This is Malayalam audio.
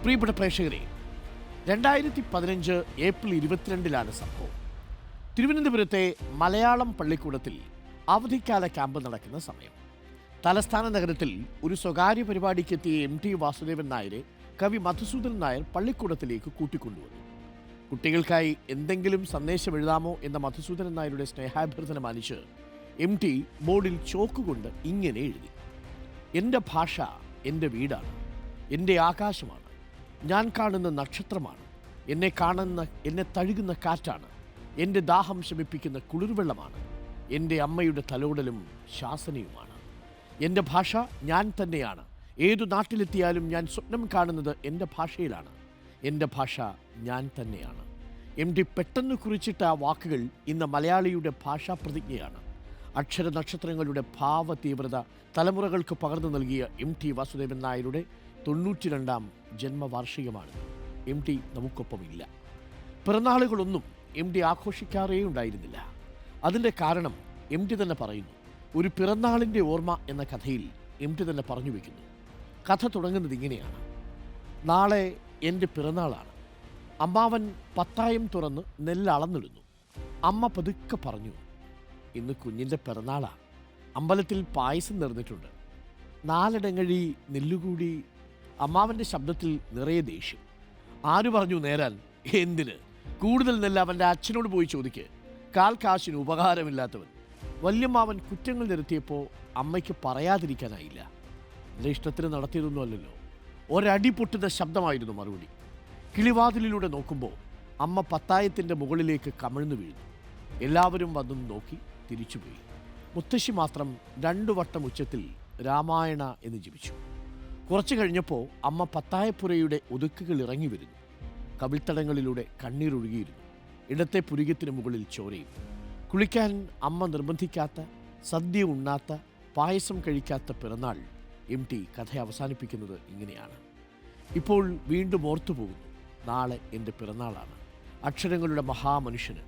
പ്രിയപ്പെട്ട പ്രേക്ഷകരെ, 2015 ഏപ്രിൽ 22 സംഭവം. തിരുവനന്തപുരത്തെ മലയാളം പള്ളിക്കൂടത്തിൽ അവധിക്കാല ക്യാമ്പ് നടക്കുന്ന സമയം. തലസ്ഥാന നഗരത്തിൽ ഒരു സ്വകാര്യ പരിപാടിക്കെത്തിയ MT വാസുദേവൻ നായരെ കവി മധുസൂദനൻ നായർ പള്ളിക്കൂടത്തിലേക്ക് കൂട്ടിക്കൊണ്ടുവന്നു. കുട്ടികൾക്കായി എന്തെങ്കിലും സന്ദേശം എഴുതാമോ എന്ന മധുസൂദനൻ നായരുടെ സ്നേഹാഭ്യർത്ഥന മാനിച്ച് MT ബോർഡിൽ ചോക്കുകൊണ്ട് ഇങ്ങനെ എഴുതി: എൻ്റെ ഭാഷ എൻ്റെ വീടാണ്, എൻ്റെ ആകാശമാണ്, ഞാൻ കാണുന്ന നക്ഷത്രമാണ്, എന്നെ തഴുകുന്ന കാറ്റാണ്, എൻ്റെ ദാഹം ശമിപ്പിക്കുന്ന കുളിർവെള്ളമാണ്, എൻ്റെ അമ്മയുടെ തലോടലും ശാസനയുമാണ്. എൻ്റെ ഭാഷ ഞാൻ തന്നെയാണ്. ഏതു നാട്ടിലെത്തിയാലും ഞാൻ സ്വപ്നം കാണുന്നത് എൻ്റെ ഭാഷയിലാണ്. എൻ്റെ ഭാഷ ഞാൻ തന്നെയാണ്. MT പെട്ടെന്ന് കുറിച്ചിട്ട ആ വാക്കുകൾ ഇന്ന് മലയാളിയുടെ ഭാഷാ പ്രതിജ്ഞയാണ്. അക്ഷര നക്ഷത്രങ്ങളുടെ ഭാവ തീവ്രത തലമുറകൾക്ക് പകർന്നു നൽകിയ MT വാസുദേവൻ നായരുടെ 92ാം ജന്മവാർഷികമാണ്. MT നമുക്കൊപ്പമില്ല. പിറന്നാളുകളൊന്നും MT ആഘോഷിക്കാറേ ഉണ്ടായിരുന്നില്ല. അതിൻ്റെ കാരണം MT തന്നെ പറയുന്നു. ഒരു പിറന്നാളിൻ്റെ ഓർമ്മ എന്ന കഥയിൽ MT തന്നെ പറഞ്ഞു വയ്ക്കുന്നു. കഥ തുടങ്ങുന്നത് ഇങ്ങനെയാണ്: നാളെ എൻ്റെ പിറന്നാളാണ്. അമ്മാവൻ പത്തായം തുറന്ന് നെല്ല് അളന്നിടുന്നു. അമ്മ പതുക്കെ പറഞ്ഞു: ഇന്ന് കുഞ്ഞിൻ്റെ പിറന്നാളാണ്. അമ്പലത്തിൽ പായസം നിറഞ്ഞിട്ടുണ്ട്. 4 ഇടങ്ങഴി നെല്ലുകൂടി. അമ്മാവൻ്റെ ശബ്ദത്തിൽ നിറയെ ദേഷ്യം. ആര് പറഞ്ഞു നേരാൻ? എന്തിന്? കൂടുതൽ നെല്ല് അവൻ്റെ അച്ഛനോട് പോയി ചോദിക്ക്. കാൽ കാശിന് ഉപകാരമില്ലാത്തവൻ. വല്യമ്മാവൻ കുറ്റങ്ങൾ നിരത്തിയപ്പോൾ അമ്മയ്ക്ക് പറയാതിരിക്കാനായില്ല. എൻ്റെ ഇഷ്ടത്തിന് നടത്തിയതൊന്നും അല്ലല്ലോ. ഒരടി പൊട്ടുന്ന ശബ്ദമായിരുന്നു മറുപടി. കിളിവാതിലിലൂടെ നോക്കുമ്പോൾ അമ്മ പത്തായത്തിൻ്റെ മുകളിലേക്ക് കമിഴ്ന്നു വീഴുന്നു. എല്ലാവരും വന്നു നോക്കി തിരിച്ചുപോയി. മുത്തശ്ശി മാത്രം 2 വട്ടം ഉച്ചത്തിൽ രാമായണ എന്ന് ജപിച്ചു. കുറച്ചു കഴിഞ്ഞപ്പോൾ അമ്മ പത്തായപ്പുരയുടെ ഒതുക്കുകൾ ഇറങ്ങി വരുന്നു. കവിൾത്തടങ്ങളിലൂടെ കണ്ണീരൊഴുകിയിരുന്നു. ഇടത്തെ പുരികത്തിന് മുകളിൽ ചോരയും. കുളിക്കാൻ അമ്മ നിർബന്ധിക്കാത്ത, സദ്യ ഉണ്ണാത്ത, പായസം കഴിക്കാത്ത പിറന്നാൾ. MT കഥ അവസാനിപ്പിക്കുന്നത് ഇങ്ങനെയാണ്: ഇപ്പോൾ വീണ്ടും ഓർത്തുപോകുന്നു. നാളെ എൻ്റെ പിറന്നാളാണ്. അക്ഷരങ്ങളുടെ മഹാമനുഷ്യന്